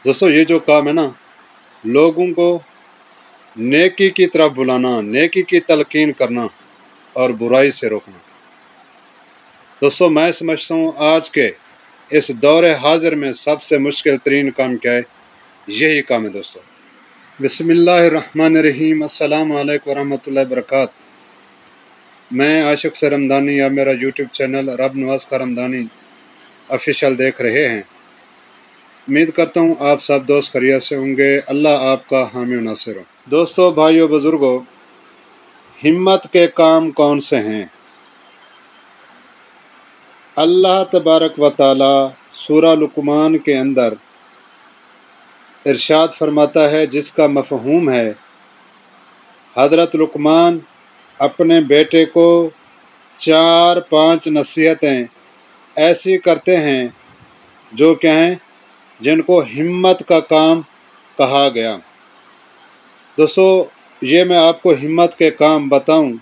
दोस्तों ये जो काम है ना, लोगों को नेकी की तरफ बुलाना, नेकी की तलकीन करना और बुराई से रोकना। दोस्तों मैं समझता हूँ आज के इस दौरे हाजिर में सबसे मुश्किल तरीन काम क्या है, यही काम है दोस्तों। बिस्मिल्लाहिर्रहमानिर्रहीम, अस्सलाम वालेकुम वरहमतुल्लाहि वबरकातुहू। मैं आशिक से रमदानी, आप मेरा यूट्यूब चैनल रब नवाज का रमदानी ऑफिशियल देख रहे हैं। उम्मीद करता हूँ आप सब दोस्त खैरियत से होंगे। अल्लाह आपका हामी नासिर हो। दोस्तों, भाइयों, बुजुर्गों, हिम्मत के काम कौन से हैं? अल्लाह तबारक व तआला सूरा लुकमान के अंदर इरशाद फरमाता है, जिसका मफहूम है हज़रत लुकमान अपने बेटे को 4-5 नसीहतें ऐसी करते हैं जो क्या हैं, जिनको हिम्मत का काम कहा गया। दोस्तों ये मैं आपको हिम्मत के काम बताऊं,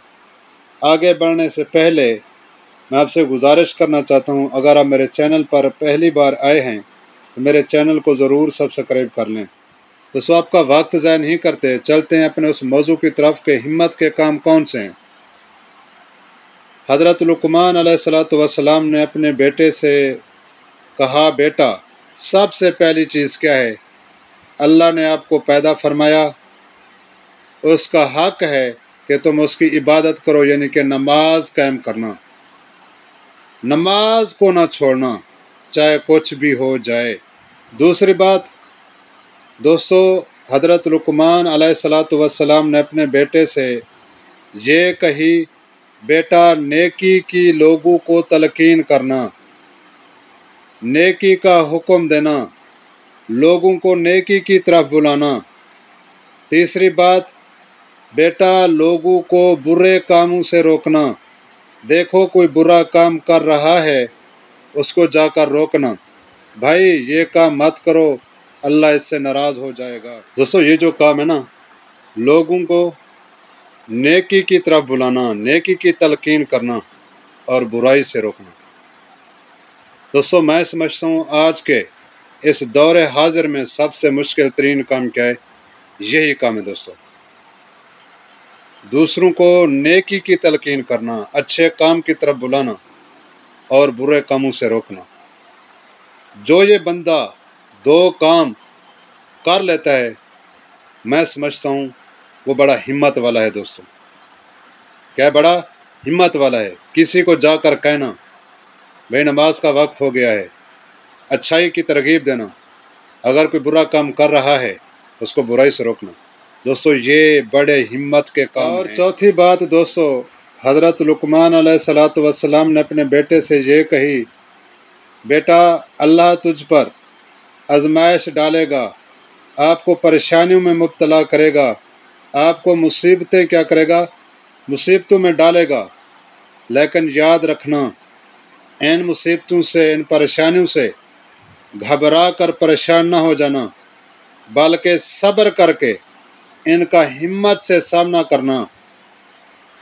आगे बढ़ने से पहले मैं आपसे गुजारिश करना चाहता हूं, अगर आप मेरे चैनल पर पहली बार आए हैं तो मेरे चैनल को ज़रूर सब्सक्राइब कर लें। दोस्तों आपका वक्त ज़ाया नहीं करते, चलते हैं अपने उस मौजू की तरफ कि हिम्मत के काम कौन से हैं। हज़रत लुकमान अलैहिस्सलातु वस्सलाम ने अपने बेटे से कहा, बेटा सबसे पहली चीज़ क्या है? अल्लाह ने आपको पैदा फरमाया, उसका हक है कि तुम उसकी इबादत करो, यानी कि नमाज कायम करना, नमाज को ना छोड़ना, चाहे कुछ भी हो जाए। दूसरी बात दोस्तों, हज़रत लुकमान अलैहिस्सलातु वस्सलाम ने अपने बेटे से ये कही, बेटा नेकी की लोगों को तलकीन करना, नेकी का हुक्म देना, लोगों को नेकी की तरफ बुलाना। तीसरी बात, बेटा लोगों को बुरे कामों से रोकना, देखो कोई बुरा काम कर रहा है उसको जाकर रोकना, भाई ये काम मत करो, अल्लाह इससे नाराज़ हो जाएगा। दोस्तों ये जो काम है ना, लोगों को नेकी की तरफ बुलाना, नेकी की तलकीन करना और बुराई से रोकना। दोस्तों मैं समझता हूँ आज के इस दौरे हाजिर में सबसे मुश्किल तरीन काम क्या है, यही काम है दोस्तों। दूसरों को नेकी की तलकीन करना, अच्छे काम की तरफ बुलाना और बुरे कामों से रोकना। जो ये बंदा दो काम कर लेता है, मैं समझता हूँ वो बड़ा हिम्मत वाला है दोस्तों। क्या बड़ा हिम्मत वाला है? किसी को जाकर कहना, भाई नमाज का वक्त हो गया है, अच्छाई की तरगीब देना, अगर कोई बुरा काम कर रहा है उसको बुराई से रोकना। दोस्तों ये बड़े हिम्मत के काम हैं। और चौथी बात दोस्तों, हज़रत लुकमान अलैहिस्सलातु वस्सलाम ने अपने बेटे से ये कही, बेटा अल्लाह तुझ पर आजमाइश डालेगा, आपको परेशानियों में मुब्तला करेगा, आपको मुसीबतें क्या करेगा, मुसीबतों में डालेगा, लेकिन याद रखना इन मुसीबतों से, इन परेशानियों से घबरा कर परेशान ना हो जाना, बल्कि सब्र करके इनका हिम्मत से सामना करना।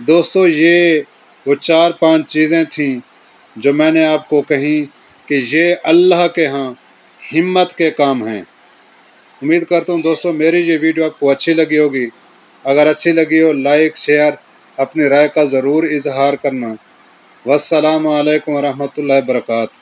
दोस्तों ये वो 4-5 चीज़ें थीं जो मैंने आपको कही कि ये अल्लाह के यहाँ हिम्मत के काम हैं। उम्मीद करता हूँ दोस्तों मेरी ये वीडियो आपको अच्छी लगी होगी। अगर अच्छी लगी हो लाइक शेयर अपनी राय का ज़रूर इजहार करना। वस्सलामु अलैकुम वरहमतुल्लाहि वबरकातुहू।